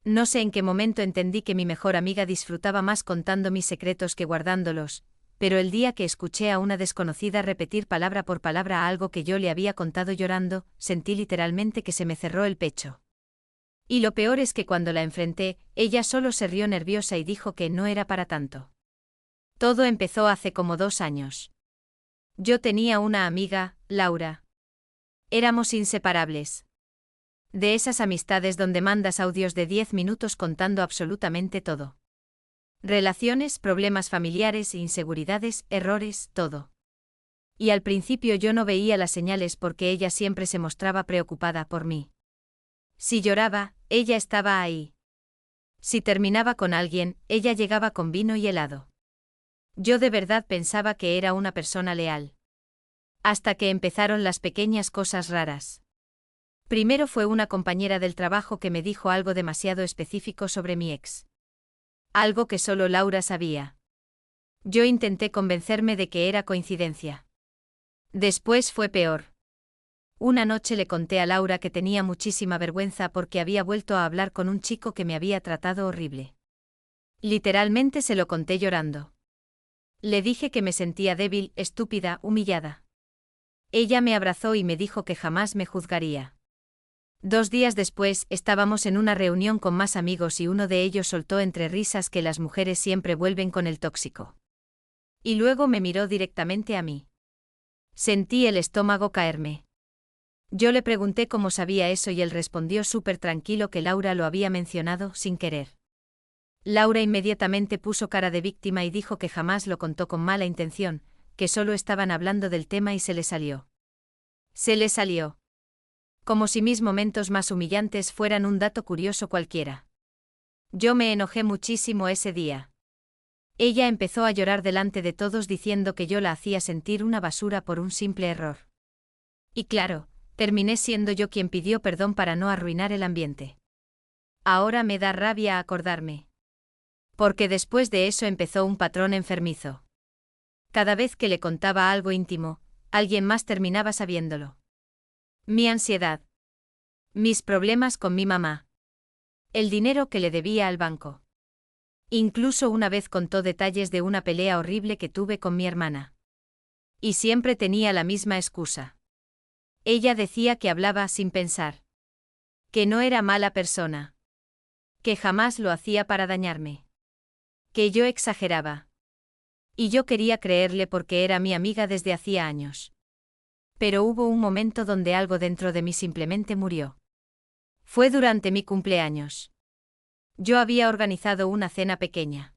No sé en qué momento entendí que mi mejor amiga disfrutaba más contando mis secretos que guardándolos, pero el día que escuché a una desconocida repetir palabra por palabra algo que yo le había contado llorando, sentí literalmente que se me cerró el pecho. Y lo peor es que cuando la enfrenté, ella solo se rió nerviosa y dijo que no era para tanto. Todo empezó hace como 2 años. Yo tenía una amiga, Laura. Éramos inseparables. De esas amistades donde mandas audios de 10 minutos contando absolutamente todo. Relaciones, problemas familiares, inseguridades, errores, todo. Y al principio yo no veía las señales porque ella siempre se mostraba preocupada por mí. Si lloraba, ella estaba ahí. Si terminaba con alguien, ella llegaba con vino y helado. Yo de verdad pensaba que era una persona leal. Hasta que empezaron las pequeñas cosas raras. Primero fue una compañera del trabajo que me dijo algo demasiado específico sobre mi ex. Algo que solo Laura sabía. Yo intenté convencerme de que era coincidencia. Después fue peor. Una noche le conté a Laura que tenía muchísima vergüenza porque había vuelto a hablar con un chico que me había tratado horrible. Literalmente se lo conté llorando. Le dije que me sentía débil, estúpida, humillada. Ella me abrazó y me dijo que jamás me juzgaría. 2 días después, estábamos en una reunión con más amigos y uno de ellos soltó entre risas que las mujeres siempre vuelven con el tóxico. Y luego me miró directamente a mí. Sentí el estómago caerme. Yo le pregunté cómo sabía eso y él respondió súper tranquilo que Laura lo había mencionado sin querer. Laura inmediatamente puso cara de víctima y dijo que jamás lo contó con mala intención, que solo estaban hablando del tema y se le salió. Se le salió. Como si mis momentos más humillantes fueran un dato curioso cualquiera. Yo me enojé muchísimo ese día. Ella empezó a llorar delante de todos diciendo que yo la hacía sentir una basura por un simple error. Y claro, terminé siendo yo quien pidió perdón para no arruinar el ambiente. Ahora me da rabia acordarme. Porque después de eso empezó un patrón enfermizo. Cada vez que le contaba algo íntimo, alguien más terminaba sabiéndolo. Mi ansiedad. Mis problemas con mi mamá. El dinero que le debía al banco. Incluso una vez contó detalles de una pelea horrible que tuve con mi hermana. Y siempre tenía la misma excusa. Ella decía que hablaba sin pensar. Que no era mala persona. Que jamás lo hacía para dañarme. Que yo exageraba. Y yo quería creerle porque era mi amiga desde hacía años. Pero hubo un momento donde algo dentro de mí simplemente murió. Fue durante mi cumpleaños. Yo había organizado una cena pequeña.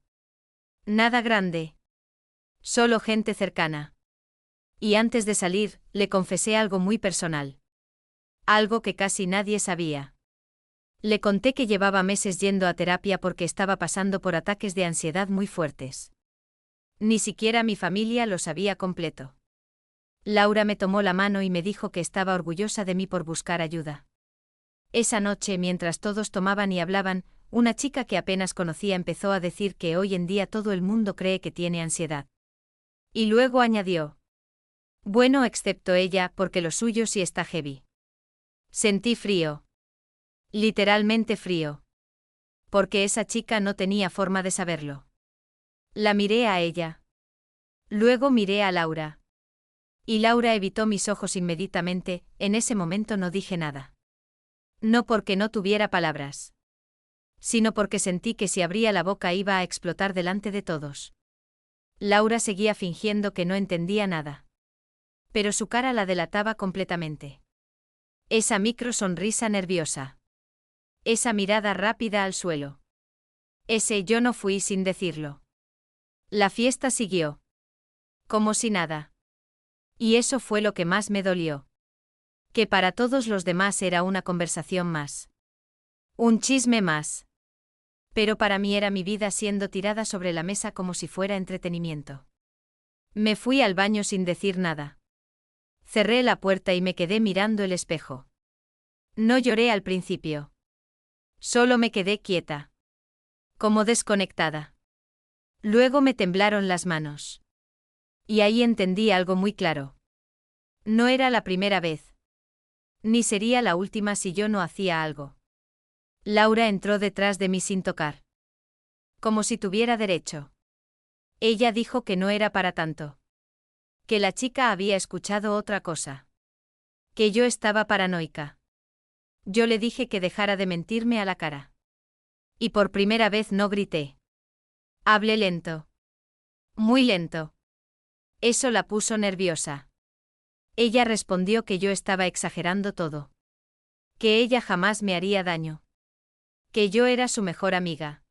Nada grande. Solo gente cercana. Y antes de salir, le confesé algo muy personal. Algo que casi nadie sabía. Le conté que llevaba meses yendo a terapia porque estaba pasando por ataques de ansiedad muy fuertes. Ni siquiera mi familia lo sabía completo. Laura me tomó la mano y me dijo que estaba orgullosa de mí por buscar ayuda. Esa noche, mientras todos tomaban y hablaban, una chica que apenas conocía empezó a decir que hoy en día todo el mundo cree que tiene ansiedad. Y luego añadió: bueno, excepto ella, porque lo suyo sí está heavy. Sentí frío. Literalmente frío. Porque esa chica no tenía forma de saberlo. La miré a ella. Luego miré a Laura. Y Laura evitó mis ojos inmediatamente, en ese momento no dije nada. No porque no tuviera palabras. Sino porque sentí que si abría la boca iba a explotar delante de todos. Laura seguía fingiendo que no entendía nada. Pero su cara la delataba completamente. Esa micro sonrisa nerviosa. Esa mirada rápida al suelo. Ese yo no fui sin decirlo. La fiesta siguió. Como si nada. Y eso fue lo que más me dolió. Que para todos los demás era una conversación más. Un chisme más. Pero para mí era mi vida siendo tirada sobre la mesa como si fuera entretenimiento. Me fui al baño sin decir nada. Cerré la puerta y me quedé mirando el espejo. No lloré al principio. Solo me quedé quieta. Como desconectada. Luego me temblaron las manos. Y ahí entendí algo muy claro. No era la primera vez. Ni sería la última si yo no hacía algo. Laura entró detrás de mí sin tocar. Como si tuviera derecho. Ella dijo que no era para tanto. Que la chica había escuchado otra cosa. Que yo estaba paranoica. Yo le dije que dejara de mentirme a la cara. Y por primera vez no grité. Hablé lento. Muy lento. Eso la puso nerviosa. Ella respondió que yo estaba exagerando todo. Que ella jamás me haría daño. Que yo era su mejor amiga.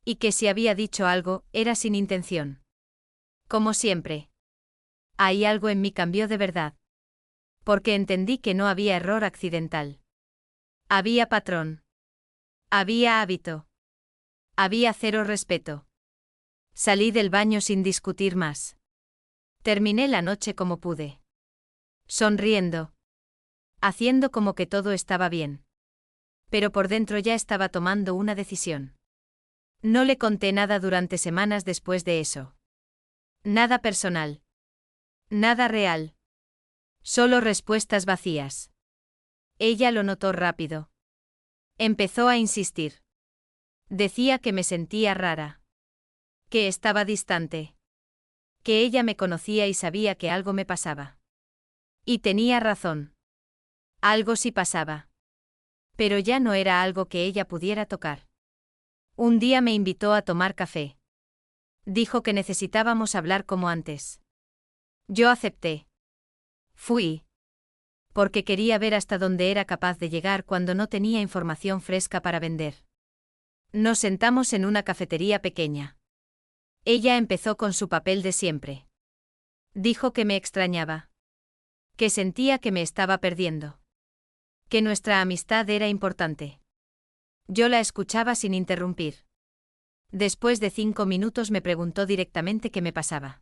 Y que si había dicho algo, era sin intención. Como siempre. Ahí algo en mí cambió de verdad. Porque entendí que no había error accidental. Había patrón. Había hábito. Había cero respeto. Salí del baño sin discutir más. Terminé la noche como pude. Sonriendo. Haciendo como que todo estaba bien. Pero por dentro ya estaba tomando una decisión. No le conté nada durante semanas después de eso. Nada personal. Nada real. Solo respuestas vacías. Ella lo notó rápido. Empezó a insistir. Decía que me sentía rara. Que estaba distante. Que ella me conocía y sabía que algo me pasaba. Y tenía razón. Algo sí pasaba. Pero ya no era algo que ella pudiera tocar. Un día me invitó a tomar café. Dijo que necesitábamos hablar como antes. Yo acepté. Fui. Porque quería ver hasta dónde era capaz de llegar cuando no tenía información fresca para vender. Nos sentamos en una cafetería pequeña. Ella empezó con su papel de siempre. Dijo que me extrañaba. Que sentía que me estaba perdiendo. Que nuestra amistad era importante. Yo la escuchaba sin interrumpir. Después de 5 minutos me preguntó directamente qué me pasaba.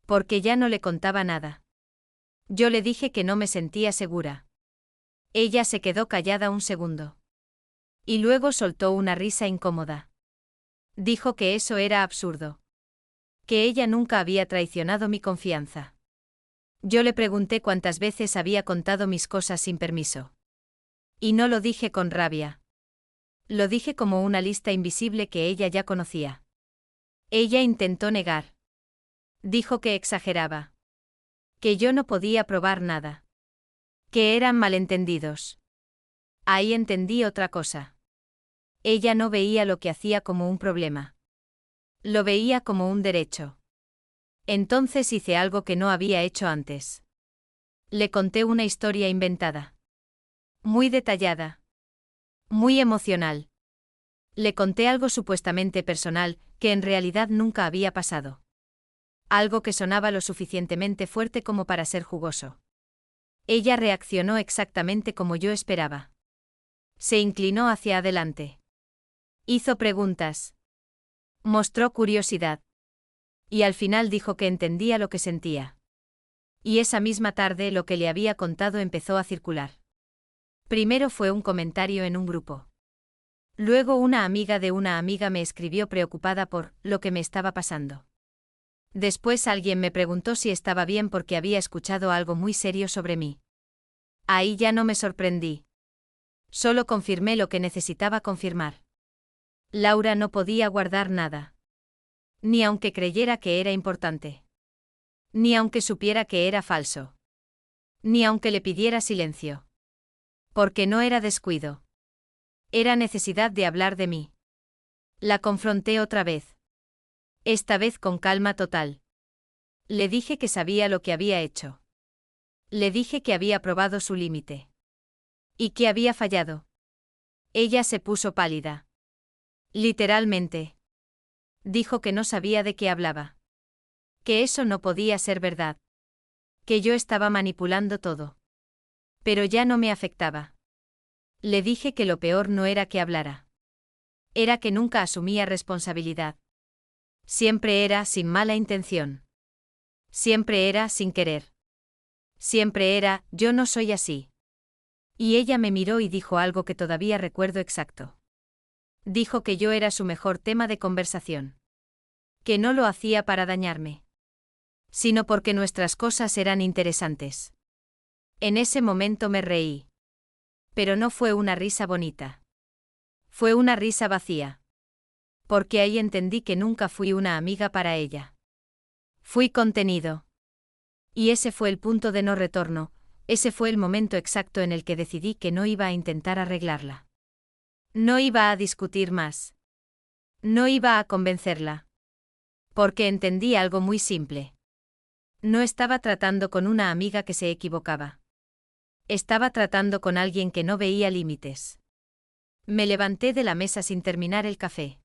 Porque ya no le contaba nada. Yo le dije que no me sentía segura. Ella se quedó callada un segundo. Y luego soltó una risa incómoda. Dijo que eso era absurdo. Que ella nunca había traicionado mi confianza. Yo le pregunté cuántas veces había contado mis cosas sin permiso. Y no lo dije con rabia. Lo dije como una lista invisible que ella ya conocía. Ella intentó negar. Dijo que exageraba. Que yo no podía probar nada. Que eran malentendidos. Ahí entendí otra cosa. Ella no veía lo que hacía como un problema. Lo veía como un derecho. Entonces hice algo que no había hecho antes. Le conté una historia inventada. Muy detallada. Muy emocional. Le conté algo supuestamente personal, que en realidad nunca había pasado. Algo que sonaba lo suficientemente fuerte como para ser jugoso. Ella reaccionó exactamente como yo esperaba. Se inclinó hacia adelante. Hizo preguntas. Mostró curiosidad. Y al final dijo que entendía lo que sentía. Y esa misma tarde lo que le había contado empezó a circular. Primero fue un comentario en un grupo. Luego una amiga de una amiga me escribió preocupada por lo que me estaba pasando. Después alguien me preguntó si estaba bien porque había escuchado algo muy serio sobre mí. Ahí ya no me sorprendí. Solo confirmé lo que necesitaba confirmar. Laura no podía guardar nada. Ni aunque creyera que era importante. Ni aunque supiera que era falso. Ni aunque le pidiera silencio. Porque no era descuido. Era necesidad de hablar de mí. La confronté otra vez. Esta vez con calma total. Le dije que sabía lo que había hecho. Le dije que había probado su límite. Y que había fallado. Ella se puso pálida. Literalmente. Dijo que no sabía de qué hablaba. Que eso no podía ser verdad. Que yo estaba manipulando todo. Pero ya no me afectaba. Le dije que lo peor no era que hablara. Era que nunca asumía responsabilidad. Siempre era sin mala intención. Siempre era sin querer. Siempre era, yo no soy así. Y ella me miró y dijo algo que todavía recuerdo exacto. Dijo que yo era su mejor tema de conversación. Que no lo hacía para dañarme. Sino porque nuestras cosas eran interesantes. En ese momento me reí. Pero no fue una risa bonita. Fue una risa vacía. Porque ahí entendí que nunca fui una amiga para ella. Fui contenido. Y ese fue el punto de no retorno, ese fue el momento exacto en el que decidí que no iba a intentar arreglarla. No iba a discutir más. No iba a convencerla. Porque entendí algo muy simple. No estaba tratando con una amiga que se equivocaba. Estaba tratando con alguien que no veía límites. Me levanté de la mesa sin terminar el café.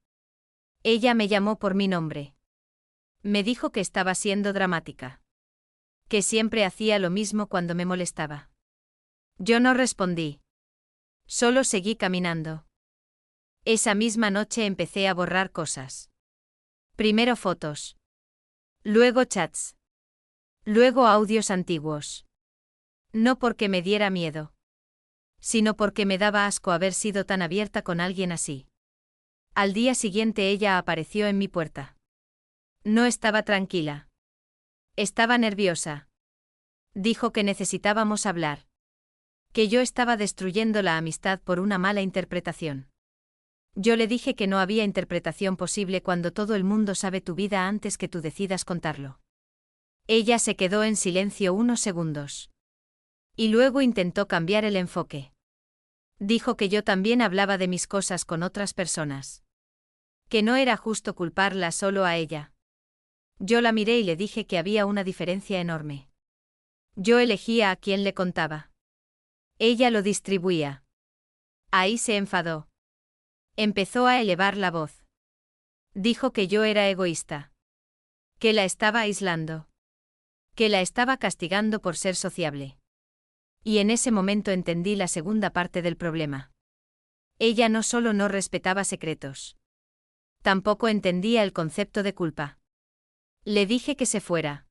Ella me llamó por mi nombre. Me dijo que estaba siendo dramática. Que siempre hacía lo mismo cuando me molestaba. Yo no respondí. Solo seguí caminando. Esa misma noche empecé a borrar cosas. Primero fotos. Luego chats. Luego audios antiguos. No porque me diera miedo. Sino porque me daba asco haber sido tan abierta con alguien así. Al día siguiente ella apareció en mi puerta. No estaba tranquila. Estaba nerviosa. Dijo que necesitábamos hablar. Que yo estaba destruyendo la amistad por una mala interpretación. Yo le dije que no había interpretación posible cuando todo el mundo sabe tu vida antes que tú decidas contarlo. Ella se quedó en silencio unos segundos. Y luego intentó cambiar el enfoque. Dijo que yo también hablaba de mis cosas con otras personas. Que no era justo culparla solo a ella. Yo la miré y le dije que había una diferencia enorme. Yo elegía a quién le contaba. Ella lo distribuía. Ahí se enfadó. Empezó a elevar la voz. Dijo que yo era egoísta. Que la estaba aislando. Que la estaba castigando por ser sociable. Y en ese momento entendí la segunda parte del problema. Ella no solo no respetaba secretos. Tampoco entendía el concepto de culpa. Le dije que se fuera.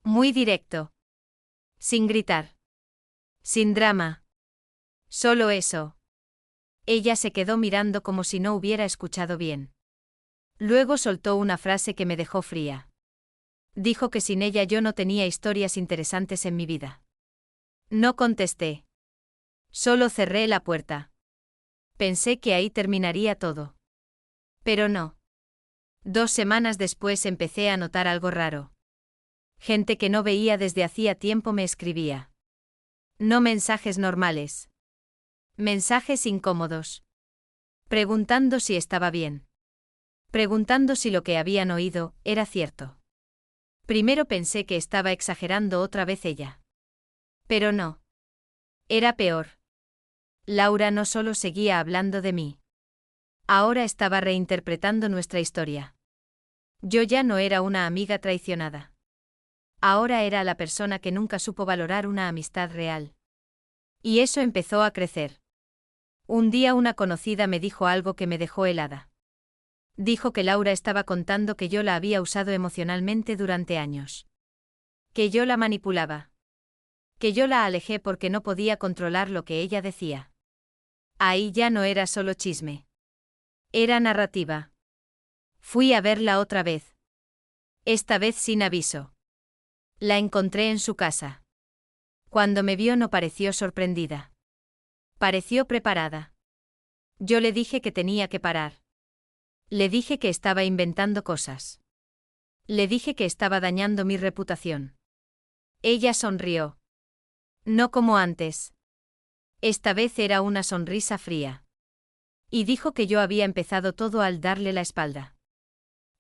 Muy directo. Sin gritar. Sin drama. Solo eso. Ella se quedó mirando como si no hubiera escuchado bien. Luego soltó una frase que me dejó fría. Dijo que sin ella yo no tenía historias interesantes en mi vida. No contesté. Solo cerré la puerta. Pensé que ahí terminaría todo. Pero no. 2 semanas después empecé a notar algo raro. Gente que no veía desde hacía tiempo me escribía. No mensajes normales. Mensajes incómodos. Preguntando si estaba bien. Preguntando si lo que habían oído era cierto. Primero pensé que estaba exagerando otra vez ella. Pero no. Era peor. Laura no solo seguía hablando de mí. Ahora estaba reinterpretando nuestra historia. Yo ya no era una amiga traicionada. Ahora era la persona que nunca supo valorar una amistad real. Y eso empezó a crecer. Un día una conocida me dijo algo que me dejó helada. Dijo que Laura estaba contando que yo la había usado emocionalmente durante años. Que yo la manipulaba. Que yo la alejé porque no podía controlar lo que ella decía. Ahí ya no era solo chisme. Era narrativa. Fui a verla otra vez. Esta vez sin aviso. La encontré en su casa. Cuando me vio no pareció sorprendida. Pareció preparada. Yo le dije que tenía que parar. Le dije que estaba inventando cosas. Le dije que estaba dañando mi reputación. Ella sonrió. No como antes. Esta vez era una sonrisa fría. Y dijo que yo había empezado todo al darle la espalda.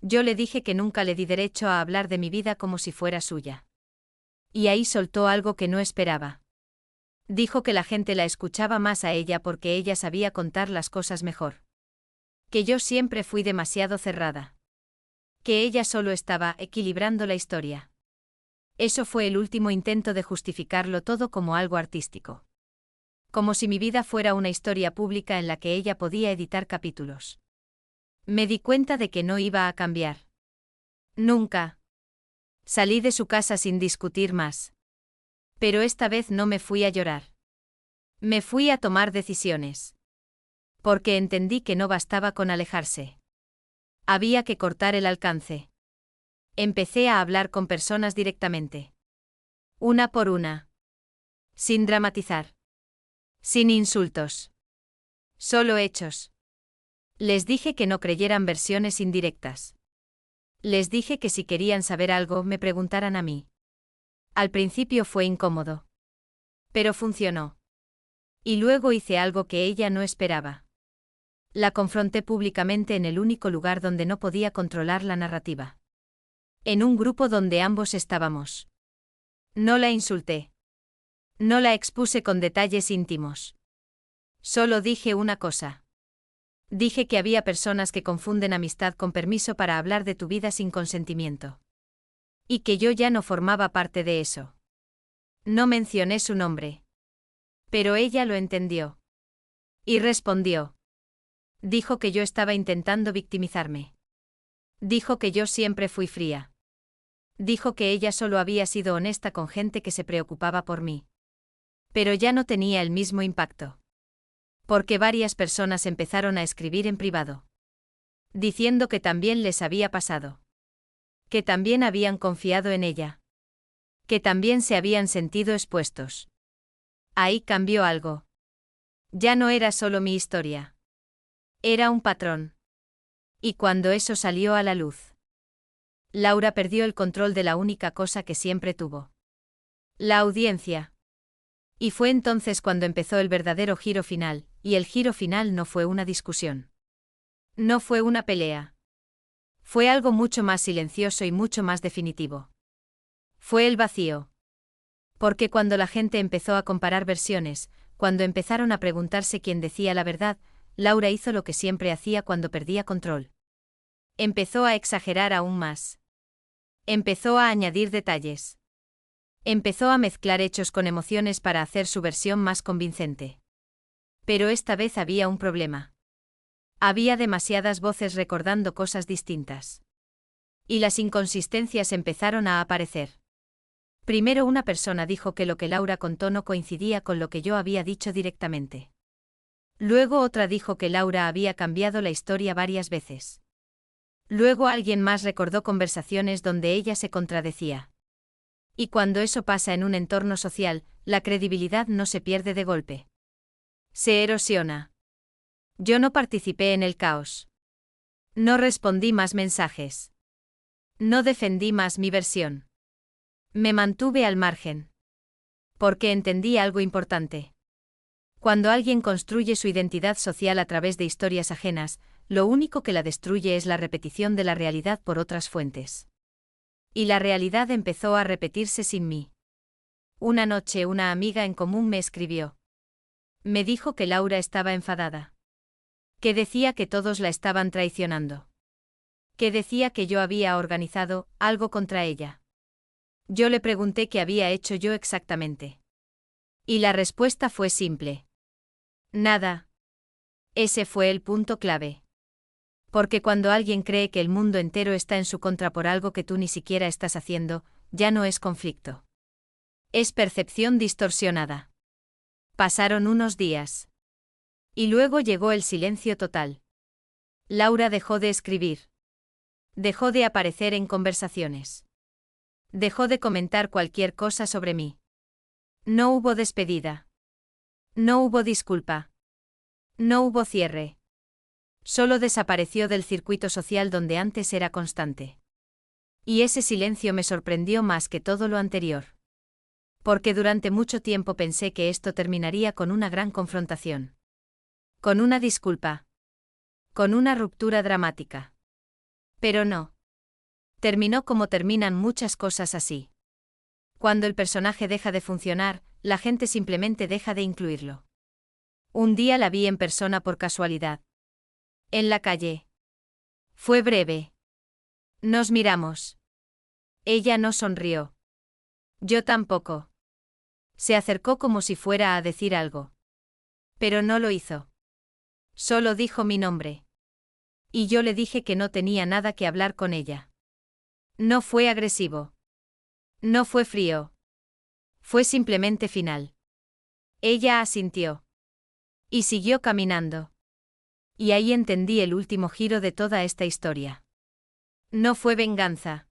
Yo le dije que nunca le di derecho a hablar de mi vida como si fuera suya. Y ahí soltó algo que no esperaba. Dijo que la gente la escuchaba más a ella porque ella sabía contar las cosas mejor. Que yo siempre fui demasiado cerrada. Que ella solo estaba equilibrando la historia. Eso fue el último intento de justificarlo todo como algo artístico. Como si mi vida fuera una historia pública en la que ella podía editar capítulos. Me di cuenta de que no iba a cambiar. Nunca. Salí de su casa sin discutir más. Pero esta vez no me fui a llorar. Me fui a tomar decisiones. Porque entendí que no bastaba con alejarse. Había que cortar el alcance. Empecé a hablar con personas directamente. Una por una. Sin dramatizar. Sin insultos. Solo hechos. Les dije que no creyeran versiones indirectas. Les dije que si querían saber algo me preguntaran a mí. Al principio fue incómodo. Pero funcionó. Y luego hice algo que ella no esperaba. La confronté públicamente en el único lugar donde no podía controlar la narrativa. En un grupo donde ambos estábamos. No la insulté. No la expuse con detalles íntimos. Solo dije una cosa. Dije que había personas que confunden amistad con permiso para hablar de tu vida sin consentimiento. Y que yo ya no formaba parte de eso. No mencioné su nombre. Pero ella lo entendió. Y respondió. Dijo que yo estaba intentando victimizarme. Dijo que yo siempre fui fría. Dijo que ella solo había sido honesta con gente que se preocupaba por mí. Pero ya no tenía el mismo impacto. Porque varias personas empezaron a escribir en privado. Diciendo que también les había pasado. Que también habían confiado en ella. Que también se habían sentido expuestos. Ahí cambió algo. Ya no era solo mi historia. Era un patrón. Y cuando eso salió a la luz, Laura perdió el control de la única cosa que siempre tuvo. La audiencia. Y fue entonces cuando empezó el verdadero giro final, y el giro final no fue una discusión. No fue una pelea. Fue algo mucho más silencioso y mucho más definitivo. Fue el vacío. Porque cuando la gente empezó a comparar versiones, cuando empezaron a preguntarse quién decía la verdad, Laura hizo lo que siempre hacía cuando perdía control. Empezó a exagerar aún más. Empezó a añadir detalles. Empezó a mezclar hechos con emociones para hacer su versión más convincente. Pero esta vez había un problema. Había demasiadas voces recordando cosas distintas. Y las inconsistencias empezaron a aparecer. Primero una persona dijo que lo que Laura contó no coincidía con lo que yo había dicho directamente. Luego otra dijo que Laura había cambiado la historia varias veces. Luego alguien más recordó conversaciones donde ella se contradecía. Y cuando eso pasa en un entorno social, la credibilidad no se pierde de golpe. Se erosiona. Yo no participé en el caos. No respondí más mensajes. No defendí más mi versión. Me mantuve al margen. Porque entendí algo importante. Cuando alguien construye su identidad social a través de historias ajenas, lo único que la destruye es la repetición de la realidad por otras fuentes. Y la realidad empezó a repetirse sin mí. Una noche una amiga en común me escribió. Me dijo que Laura estaba enfadada. Que decía que todos la estaban traicionando. Que decía que yo había organizado algo contra ella. Yo le pregunté qué había hecho yo exactamente. Y la respuesta fue simple. Nada. Ese fue el punto clave. Porque cuando alguien cree que el mundo entero está en su contra por algo que tú ni siquiera estás haciendo, ya no es conflicto. Es percepción distorsionada. Pasaron unos días. Y luego llegó el silencio total. Laura dejó de escribir. Dejó de aparecer en conversaciones. Dejó de comentar cualquier cosa sobre mí. No hubo despedida. No hubo disculpa. No hubo cierre. Solo desapareció del circuito social donde antes era constante. Y ese silencio me sorprendió más que todo lo anterior. Porque durante mucho tiempo pensé que esto terminaría con una gran confrontación. Con una disculpa. Con una ruptura dramática. Pero no. Terminó como terminan muchas cosas así. Cuando el personaje deja de funcionar, la gente simplemente deja de incluirlo. Un día la vi en persona por casualidad. En la calle. Fue breve. Nos miramos. Ella no sonrió. Yo tampoco. Se acercó como si fuera a decir algo. Pero no lo hizo. Solo dijo mi nombre. Y yo le dije que no tenía nada que hablar con ella. No fue agresivo. No fue frío. Fue simplemente final. Ella asintió. Y siguió caminando. Y ahí entendí el último giro de toda esta historia. No fue venganza.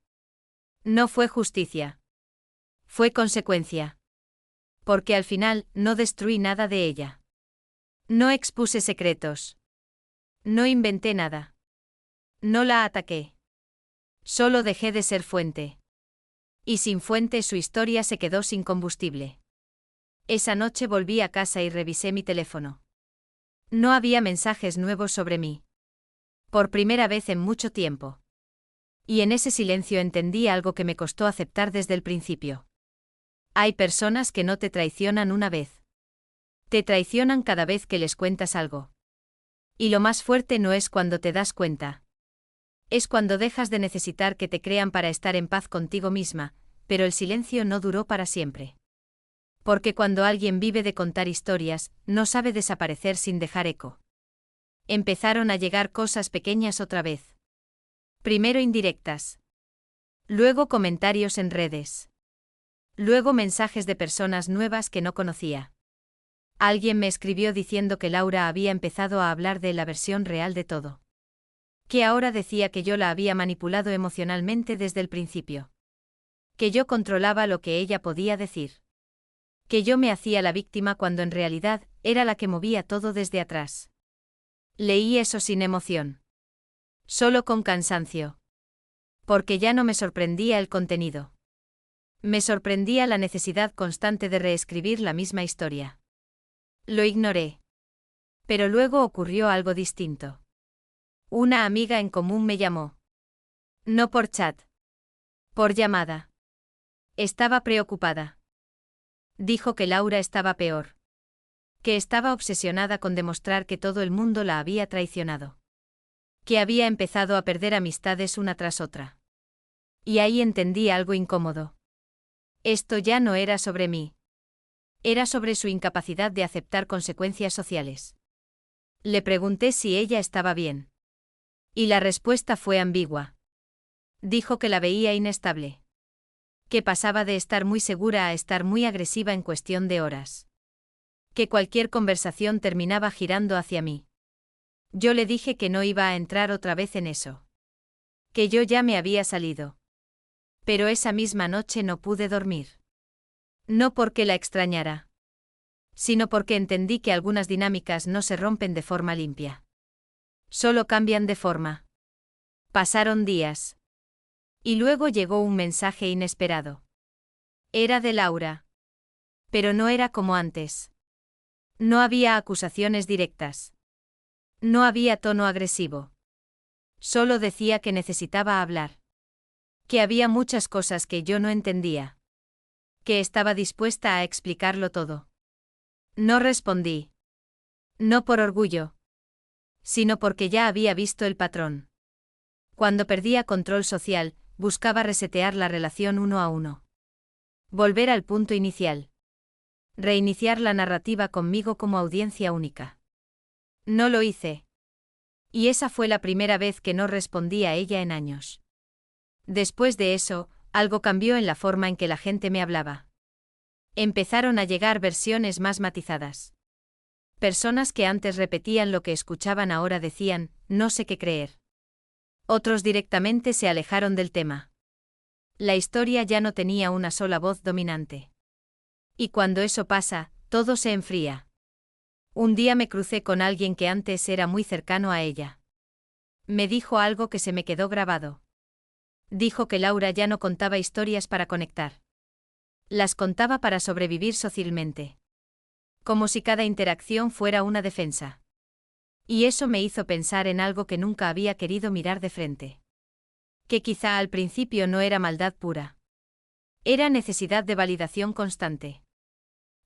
No fue justicia. Fue consecuencia. Porque al final, no destruí nada de ella. No expuse secretos. No inventé nada. No la ataqué. Solo dejé de ser fuente. Y sin fuente su historia se quedó sin combustible. Esa noche volví a casa y revisé mi teléfono. No había mensajes nuevos sobre mí. Por primera vez en mucho tiempo. Y en ese silencio entendí algo que me costó aceptar desde el principio. Hay personas que no te traicionan una vez. Te traicionan cada vez que les cuentas algo. Y lo más fuerte no es cuando te das cuenta. Es cuando dejas de necesitar que te crean para estar en paz contigo misma, pero el silencio no duró para siempre. Porque cuando alguien vive de contar historias, no sabe desaparecer sin dejar eco. Empezaron a llegar cosas pequeñas otra vez. Primero indirectas. Luego comentarios en redes. Luego mensajes de personas nuevas que no conocía. Alguien me escribió diciendo que Laura había empezado a hablar de la versión real de todo. Que ahora decía que yo la había manipulado emocionalmente desde el principio. Que yo controlaba lo que ella podía decir. Que yo me hacía la víctima cuando en realidad era la que movía todo desde atrás. Leí eso sin emoción. Solo con cansancio. Porque ya no me sorprendía el contenido. Me sorprendía la necesidad constante de reescribir la misma historia. Lo ignoré. Pero luego ocurrió algo distinto. Una amiga en común me llamó. No por chat. Por llamada. Estaba preocupada. Dijo que Laura estaba peor. Que estaba obsesionada con demostrar que todo el mundo la había traicionado. Que había empezado a perder amistades una tras otra. Y ahí entendí algo incómodo. Esto ya no era sobre mí. Era sobre su incapacidad de aceptar consecuencias sociales. Le pregunté si ella estaba bien. Y la respuesta fue ambigua. Dijo que la veía inestable. Que pasaba de estar muy segura a estar muy agresiva en cuestión de horas. Que cualquier conversación terminaba girando hacia mí. Yo le dije que no iba a entrar otra vez en eso. Que yo ya me había salido. Pero esa misma noche no pude dormir. No porque la extrañara. Sino porque entendí que algunas dinámicas no se rompen de forma limpia. Solo cambian de forma. Pasaron días. Y luego llegó un mensaje inesperado. Era de Laura. Pero no era como antes. No había acusaciones directas. No había tono agresivo. Solo decía que necesitaba hablar. Que había muchas cosas que yo no entendía. Que estaba dispuesta a explicarlo todo. No respondí. No por orgullo. Sino porque ya había visto el patrón. Cuando perdía control social, buscaba resetear la relación uno a uno. Volver al punto inicial. Reiniciar la narrativa conmigo como audiencia única. No lo hice. Y esa fue la primera vez que no respondí a ella en años. Después de eso, algo cambió en la forma en que la gente me hablaba. Empezaron a llegar versiones más matizadas. Personas que antes repetían lo que escuchaban ahora decían, no sé qué creer. Otros directamente se alejaron del tema. La historia ya no tenía una sola voz dominante. Y cuando eso pasa, todo se enfría. Un día me crucé con alguien que antes era muy cercano a ella. Me dijo algo que se me quedó grabado. Dijo que Laura ya no contaba historias para conectar. Las contaba para sobrevivir socialmente. Como si cada interacción fuera una defensa. Y eso me hizo pensar en algo que nunca había querido mirar de frente. Que quizá al principio no era maldad pura. Era necesidad de validación constante.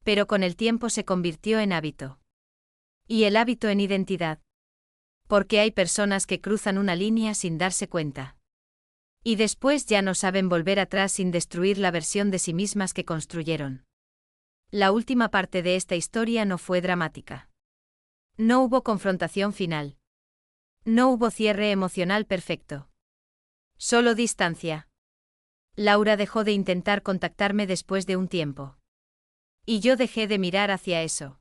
Pero con el tiempo se convirtió en hábito. Y el hábito en identidad. Porque hay personas que cruzan una línea sin darse cuenta. Y después ya no saben volver atrás sin destruir la versión de sí mismas que construyeron. La última parte de esta historia no fue dramática. No hubo confrontación final. No hubo cierre emocional perfecto. Solo distancia. Laura dejó de intentar contactarme después de un tiempo. Y yo dejé de mirar hacia eso.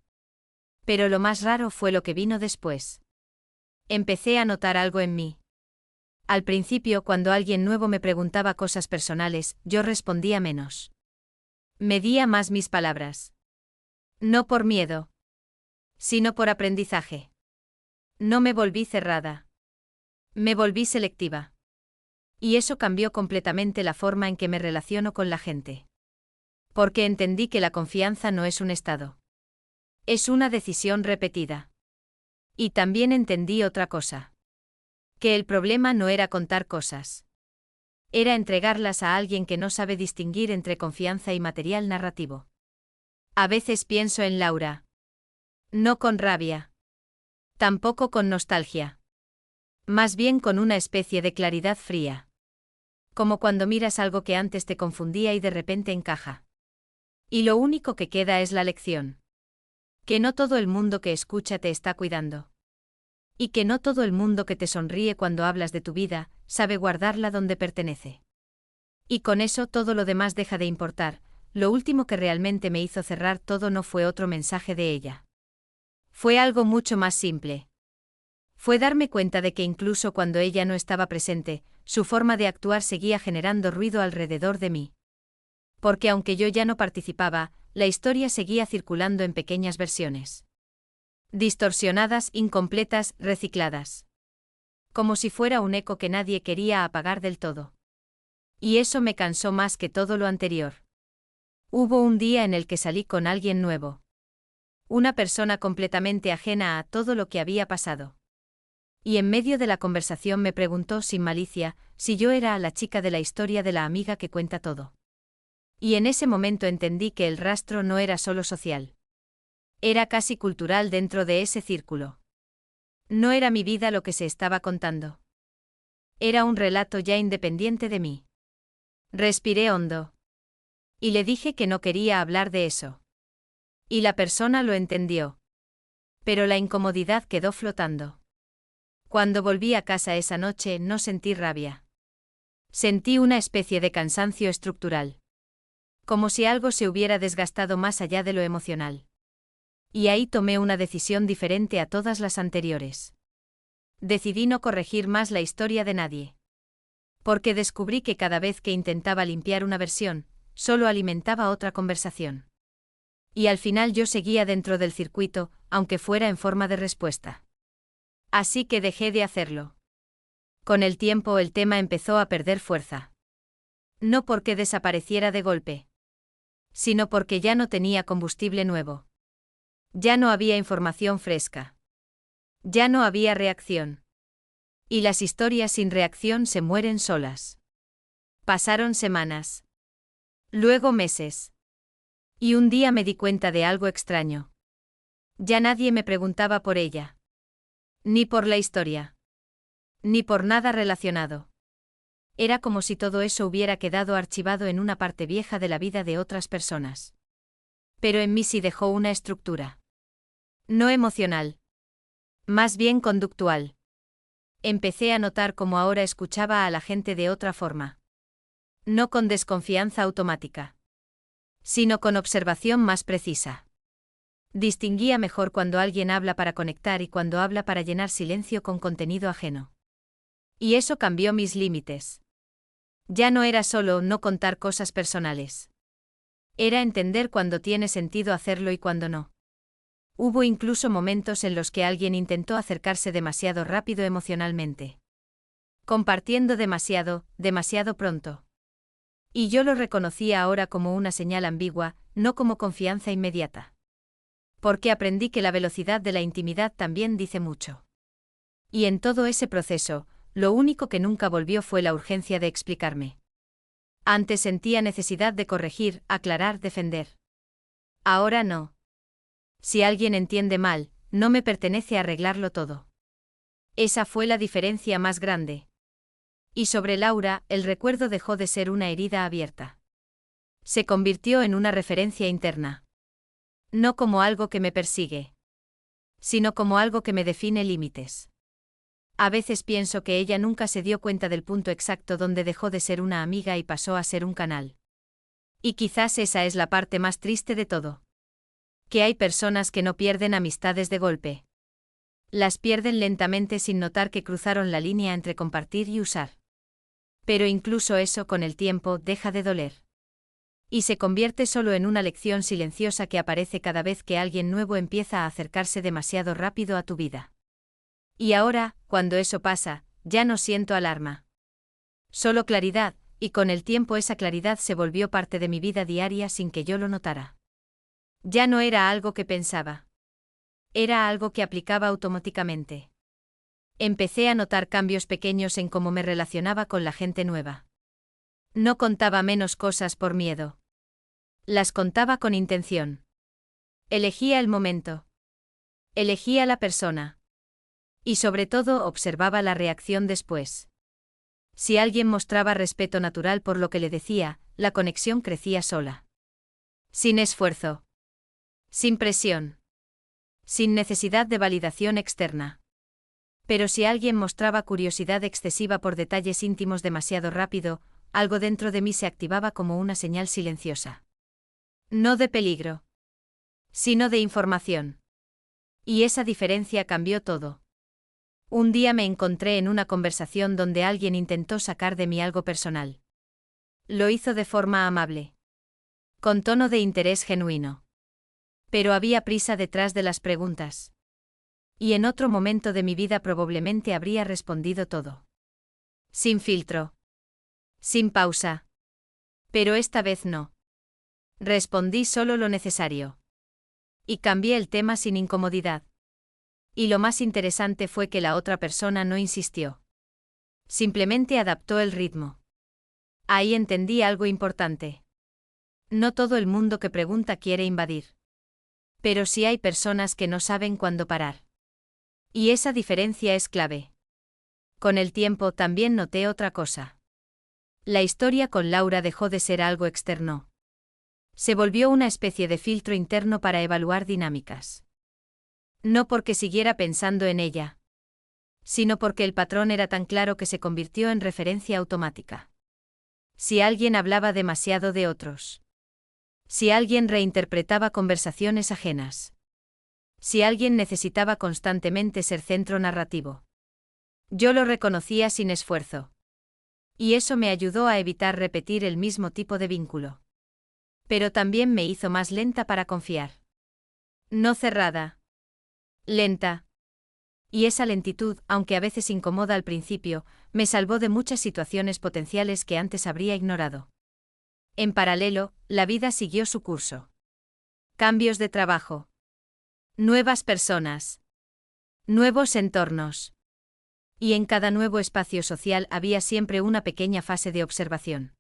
Pero lo más raro fue lo que vino después. Empecé a notar algo en mí. Al principio, cuando alguien nuevo me preguntaba cosas personales, yo respondía menos. Medía más mis palabras. No por miedo, sino por aprendizaje. No me volví cerrada. Me volví selectiva. Y eso cambió completamente la forma en que me relaciono con la gente. Porque entendí que la confianza no es un estado. Es una decisión repetida. Y también entendí otra cosa. Que el problema no era contar cosas. Era entregarlas a alguien que no sabe distinguir entre confianza y material narrativo. A veces pienso en Laura. No con rabia. Tampoco con nostalgia. Más bien con una especie de claridad fría. Como cuando miras algo que antes te confundía y de repente encaja. Y lo único que queda es la lección. Que no todo el mundo que escucha te está cuidando. Y que no todo el mundo que te sonríe cuando hablas de tu vida, sabe guardarla donde pertenece. Y con eso todo lo demás deja de importar. Lo último que realmente me hizo cerrar todo no fue otro mensaje de ella. Fue algo mucho más simple. Fue darme cuenta de que incluso cuando ella no estaba presente, su forma de actuar seguía generando ruido alrededor de mí. Porque aunque yo ya no participaba, la historia seguía circulando en pequeñas versiones. Distorsionadas, incompletas, recicladas. Como si fuera un eco que nadie quería apagar del todo. Y eso me cansó más que todo lo anterior. Hubo un día en el que salí con alguien nuevo. Una persona completamente ajena a todo lo que había pasado. Y en medio de la conversación me preguntó sin malicia si yo era la chica de la historia de la amiga que cuenta todo. Y en ese momento entendí que el rastro no era solo social. Era casi cultural dentro de ese círculo. No era mi vida lo que se estaba contando. Era un relato ya independiente de mí. Respiré hondo. Y le dije que no quería hablar de eso. Y la persona lo entendió. Pero la incomodidad quedó flotando. Cuando volví a casa esa noche no sentí rabia. Sentí una especie de cansancio estructural. Como si algo se hubiera desgastado más allá de lo emocional. Y ahí tomé una decisión diferente a todas las anteriores. Decidí no corregir más la historia de nadie. Porque descubrí que cada vez que intentaba limpiar una versión, solo alimentaba otra conversación. Y al final yo seguía dentro del circuito, aunque fuera en forma de respuesta. Así que dejé de hacerlo. Con el tiempo el tema empezó a perder fuerza. No porque desapareciera de golpe. Sino porque ya no tenía combustible nuevo. Ya no había información fresca. Ya no había reacción. Y las historias sin reacción se mueren solas. Pasaron semanas. Luego meses. Y un día me di cuenta de algo extraño. Ya nadie me preguntaba por ella. Ni por la historia. Ni por nada relacionado. Era como si todo eso hubiera quedado archivado en una parte vieja de la vida de otras personas. Pero en mí sí dejó una estructura. No emocional. Más bien conductual. Empecé a notar cómo ahora escuchaba a la gente de otra forma. No con desconfianza automática. Sino con observación más precisa. Distinguía mejor cuando alguien habla para conectar y cuando habla para llenar silencio con contenido ajeno. Y eso cambió mis límites. Ya no era solo no contar cosas personales. Era entender cuándo tiene sentido hacerlo y cuándo no. Hubo incluso momentos en los que alguien intentó acercarse demasiado rápido emocionalmente. Compartiendo demasiado, demasiado pronto. Y yo lo reconocía ahora como una señal ambigua, no como confianza inmediata. Porque aprendí que la velocidad de la intimidad también dice mucho. Y en todo ese proceso, lo único que nunca volvió fue la urgencia de explicarme. Antes sentía necesidad de corregir, aclarar, defender. Ahora no. Si alguien entiende mal, no me pertenece arreglarlo todo. Esa fue la diferencia más grande. Y sobre Laura, el recuerdo dejó de ser una herida abierta. Se convirtió en una referencia interna. No como algo que me persigue. Sino como algo que me define límites. A veces pienso que ella nunca se dio cuenta del punto exacto donde dejó de ser una amiga y pasó a ser un canal. Y quizás esa es la parte más triste de todo. Que hay personas que no pierden amistades de golpe. Las pierden lentamente sin notar que cruzaron la línea entre compartir y usar. Pero incluso eso con el tiempo deja de doler. Y se convierte solo en una lección silenciosa que aparece cada vez que alguien nuevo empieza a acercarse demasiado rápido a tu vida. Y ahora, cuando eso pasa, ya no siento alarma. Solo claridad, y con el tiempo esa claridad se volvió parte de mi vida diaria sin que yo lo notara. Ya no era algo que pensaba. Era algo que aplicaba automáticamente. Empecé a notar cambios pequeños en cómo me relacionaba con la gente nueva. No contaba menos cosas por miedo. Las contaba con intención. Elegía el momento. Elegía la persona. Y sobre todo observaba la reacción después. Si alguien mostraba respeto natural por lo que le decía, la conexión crecía sola. Sin esfuerzo. Sin presión. Sin necesidad de validación externa. Pero si alguien mostraba curiosidad excesiva por detalles íntimos demasiado rápido, algo dentro de mí se activaba como una señal silenciosa. No de peligro, sino de información. Y esa diferencia cambió todo. Un día me encontré en una conversación donde alguien intentó sacar de mí algo personal. Lo hizo de forma amable. Con tono de interés genuino. Pero había prisa detrás de las preguntas. Y en otro momento de mi vida probablemente habría respondido todo. Sin filtro. Sin pausa. Pero esta vez no. Respondí solo lo necesario. Y cambié el tema sin incomodidad. Y lo más interesante fue que la otra persona no insistió. Simplemente adaptó el ritmo. Ahí entendí algo importante. No todo el mundo que pregunta quiere invadir. Pero sí hay personas que no saben cuándo parar. Y esa diferencia es clave. Con el tiempo también noté otra cosa. La historia con Laura dejó de ser algo externo. Se volvió una especie de filtro interno para evaluar dinámicas. No porque siguiera pensando en ella, sino porque el patrón era tan claro que se convirtió en referencia automática. Si alguien hablaba demasiado de otros. Si alguien reinterpretaba conversaciones ajenas. Si alguien necesitaba constantemente ser centro narrativo. Yo lo reconocía sin esfuerzo. Y eso me ayudó a evitar repetir el mismo tipo de vínculo. Pero también me hizo más lenta para confiar. No cerrada. Lenta. Y esa lentitud, aunque a veces incomoda al principio, me salvó de muchas situaciones potenciales que antes habría ignorado. En paralelo, la vida siguió su curso. Cambios de trabajo. Nuevas personas. Nuevos entornos. Y en cada nuevo espacio social había siempre una pequeña fase de observación.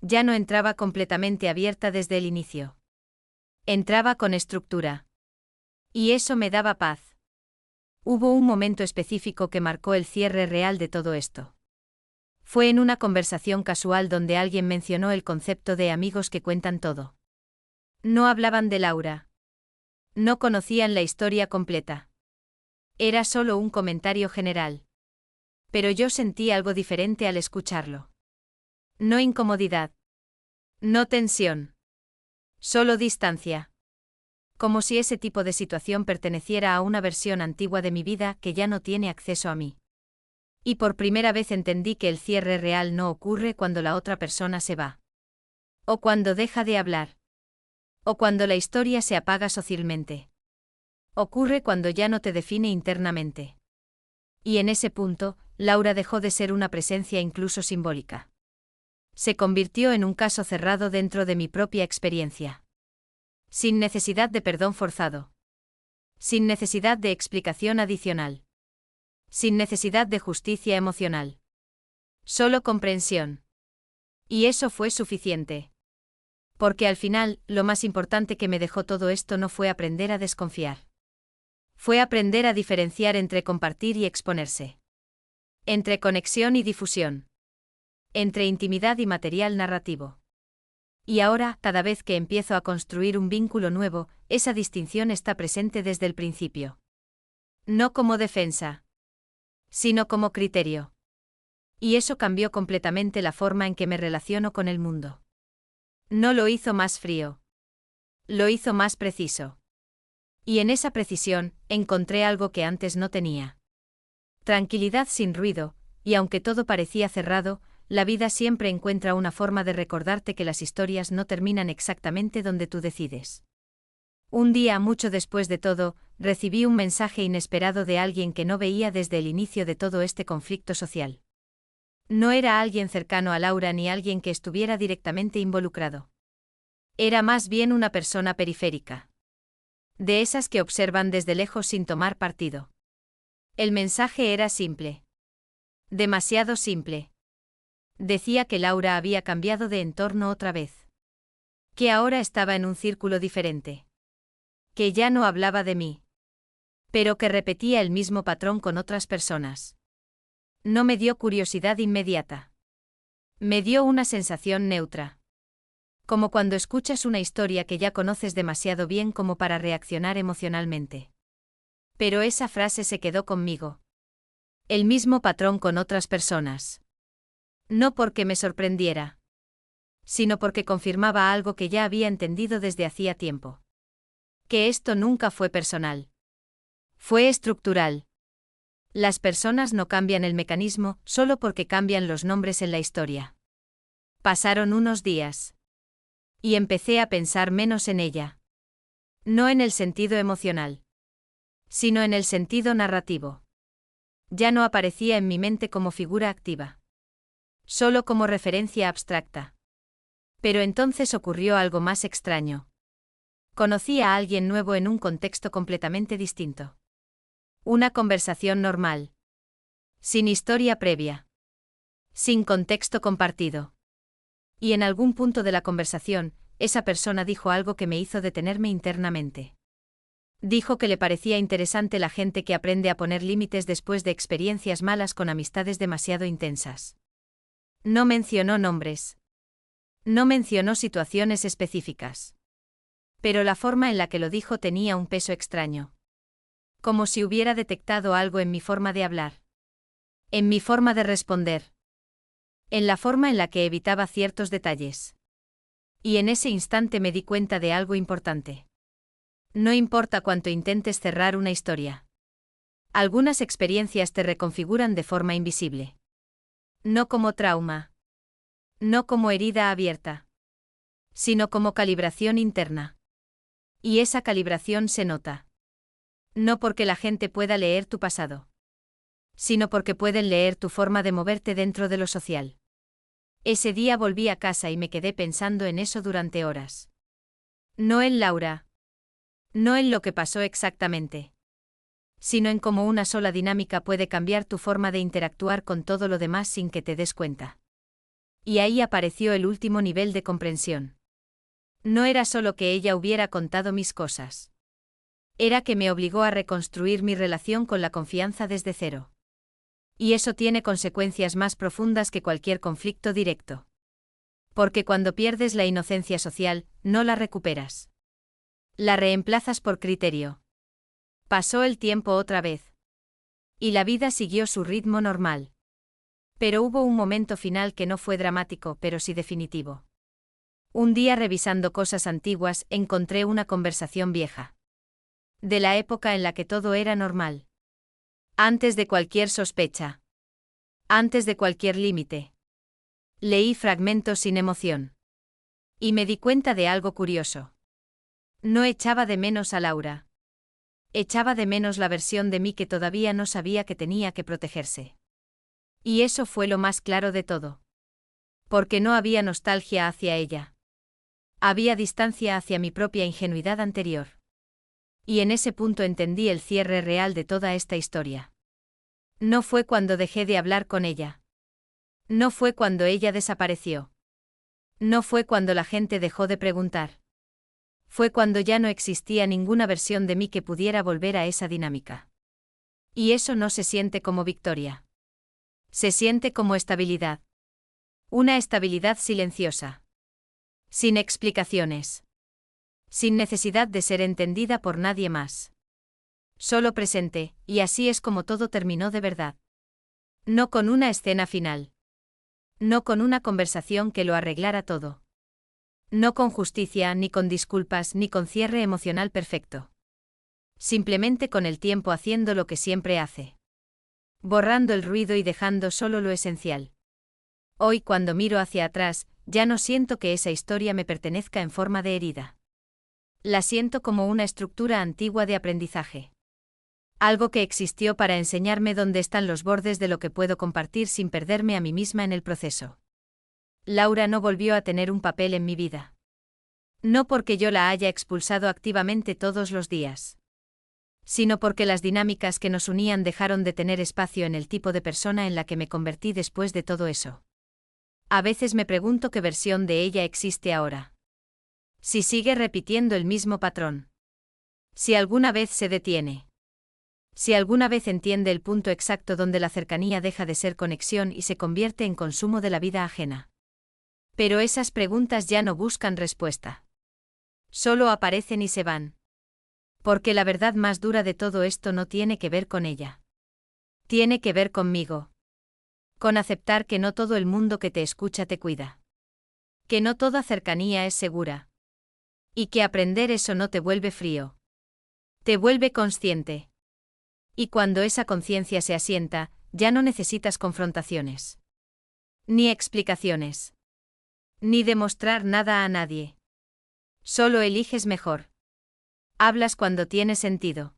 Ya no entraba completamente abierta desde el inicio. Entraba con estructura. Y eso me daba paz. Hubo un momento específico que marcó el cierre real de todo esto. Fue en una conversación casual donde alguien mencionó el concepto de amigos que cuentan todo. No hablaban de Laura. No conocían la historia completa. Era solo un comentario general. Pero yo sentí algo diferente al escucharlo. No incomodidad. No tensión. Solo distancia. Como si ese tipo de situación perteneciera a una versión antigua de mi vida que ya no tiene acceso a mí. Y por primera vez entendí que el cierre real no ocurre cuando la otra persona se va. O cuando deja de hablar. O cuando la historia se apaga socialmente. Ocurre cuando ya no te define internamente. Y en ese punto, Laura dejó de ser una presencia incluso simbólica. Se convirtió en un caso cerrado dentro de mi propia experiencia. Sin necesidad de perdón forzado. Sin necesidad de explicación adicional. Sin necesidad de justicia emocional. Solo comprensión. Y eso fue suficiente. Porque al final, lo más importante que me dejó todo esto no fue aprender a desconfiar. Fue aprender a diferenciar entre compartir y exponerse. Entre conexión y difusión. Entre intimidad y material narrativo. Y ahora, cada vez que empiezo a construir un vínculo nuevo, esa distinción está presente desde el principio. No como defensa, sino como criterio. Y eso cambió completamente la forma en que me relaciono con el mundo. No lo hizo más frío. Lo hizo más preciso. Y en esa precisión, encontré algo que antes no tenía. Tranquilidad sin ruido, y aunque todo parecía cerrado, la vida siempre encuentra una forma de recordarte que las historias no terminan exactamente donde tú decides. Un día, mucho después de todo, recibí un mensaje inesperado de alguien que no veía desde el inicio de todo este conflicto social. No era alguien cercano a Laura ni alguien que estuviera directamente involucrado. Era más bien una persona periférica. De esas que observan desde lejos sin tomar partido. El mensaje era simple. Demasiado simple. Decía que Laura había cambiado de entorno otra vez. Que ahora estaba en un círculo diferente. Que ya no hablaba de mí. Pero que repetía el mismo patrón con otras personas. No me dio curiosidad inmediata. Me dio una sensación neutra. Como cuando escuchas una historia que ya conoces demasiado bien como para reaccionar emocionalmente. Pero esa frase se quedó conmigo. El mismo patrón con otras personas. No porque me sorprendiera, sino porque confirmaba algo que ya había entendido desde hacía tiempo. Que esto nunca fue personal. Fue estructural. Las personas no cambian el mecanismo solo porque cambian los nombres en la historia. Pasaron unos días. Y empecé a pensar menos en ella. No en el sentido emocional, sino en el sentido narrativo. Ya no aparecía en mi mente como figura activa. Solo como referencia abstracta. Pero entonces ocurrió algo más extraño. Conocí a alguien nuevo en un contexto completamente distinto. Una conversación normal. Sin historia previa. Sin contexto compartido. Y en algún punto de la conversación, esa persona dijo algo que me hizo detenerme internamente. Dijo que le parecía interesante la gente que aprende a poner límites después de experiencias malas con amistades demasiado intensas. No mencionó nombres. No mencionó situaciones específicas. Pero la forma en la que lo dijo tenía un peso extraño. Como si hubiera detectado algo en mi forma de hablar. En mi forma de responder. En la forma en la que evitaba ciertos detalles. Y en ese instante me di cuenta de algo importante. No importa cuánto intentes cerrar una historia. Algunas experiencias te reconfiguran de forma invisible. No como trauma. No como herida abierta. Sino como calibración interna. Y esa calibración se nota. No porque la gente pueda leer tu pasado. Sino porque pueden leer tu forma de moverte dentro de lo social. Ese día volví a casa y me quedé pensando en eso durante horas. No en Laura. No en lo que pasó exactamente. Sino en cómo una sola dinámica puede cambiar tu forma de interactuar con todo lo demás sin que te des cuenta. Y ahí apareció el último nivel de comprensión. No era solo que ella hubiera contado mis cosas. Era que me obligó a reconstruir mi relación con la confianza desde cero. Y eso tiene consecuencias más profundas que cualquier conflicto directo. Porque cuando pierdes la inocencia social, no la recuperas. La reemplazas por criterio. Pasó el tiempo otra vez. Y la vida siguió su ritmo normal. Pero hubo un momento final que no fue dramático, pero sí definitivo. Un día revisando cosas antiguas, encontré una conversación vieja. De la época en la que todo era normal. Antes de cualquier sospecha. Antes de cualquier límite. Leí fragmentos sin emoción. Y me di cuenta de algo curioso. No echaba de menos a Laura. Echaba de menos la versión de mí que todavía no sabía que tenía que protegerse. Y eso fue lo más claro de todo. Porque no había nostalgia hacia ella. Había distancia hacia mi propia ingenuidad anterior. Y en ese punto entendí el cierre real de toda esta historia. No fue cuando dejé de hablar con ella. No fue cuando ella desapareció. No fue cuando la gente dejó de preguntar. Fue cuando ya no existía ninguna versión de mí que pudiera volver a esa dinámica. Y eso no se siente como victoria. Se siente como estabilidad. Una estabilidad silenciosa. Sin explicaciones. Sin necesidad de ser entendida por nadie más. Solo presente, y así es como todo terminó de verdad. No con una escena final. No con una conversación que lo arreglara todo. No con justicia, ni con disculpas, ni con cierre emocional perfecto. Simplemente con el tiempo haciendo lo que siempre hace. Borrando el ruido y dejando solo lo esencial. Hoy cuando miro hacia atrás, ya no siento que esa historia me pertenezca en forma de herida. La siento como una estructura antigua de aprendizaje. Algo que existió para enseñarme dónde están los bordes de lo que puedo compartir sin perderme a mí misma en el proceso. Laura no volvió a tener un papel en mi vida. No porque yo la haya expulsado activamente todos los días, sino porque las dinámicas que nos unían dejaron de tener espacio en el tipo de persona en la que me convertí después de todo eso. A veces me pregunto qué versión de ella existe ahora. Si sigue repitiendo el mismo patrón. Si alguna vez se detiene. Si alguna vez entiende el punto exacto donde la cercanía deja de ser conexión y se convierte en consumo de la vida ajena. Pero esas preguntas ya no buscan respuesta. Solo aparecen y se van. Porque la verdad más dura de todo esto no tiene que ver con ella. Tiene que ver conmigo. Con aceptar que no todo el mundo que te escucha te cuida. Que no toda cercanía es segura. Y que aprender eso no te vuelve frío. Te vuelve consciente. Y cuando esa conciencia se asienta, ya no necesitas confrontaciones. Ni explicaciones. Ni demostrar nada a nadie. Solo eliges mejor. Hablas cuando tiene sentido.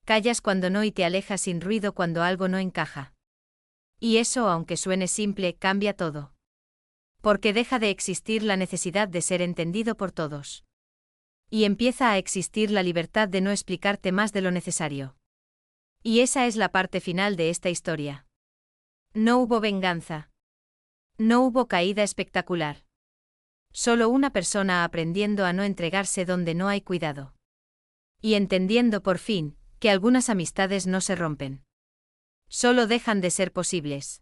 Callas cuando no y te alejas sin ruido cuando algo no encaja. Y eso, aunque suene simple, cambia todo. Porque deja de existir la necesidad de ser entendido por todos. Y empieza a existir la libertad de no explicarte más de lo necesario. Y esa es la parte final de esta historia. No hubo venganza. No hubo caída espectacular. Solo una persona aprendiendo a no entregarse donde no hay cuidado. Y entendiendo por fin, que algunas amistades no se rompen. Solo dejan de ser posibles.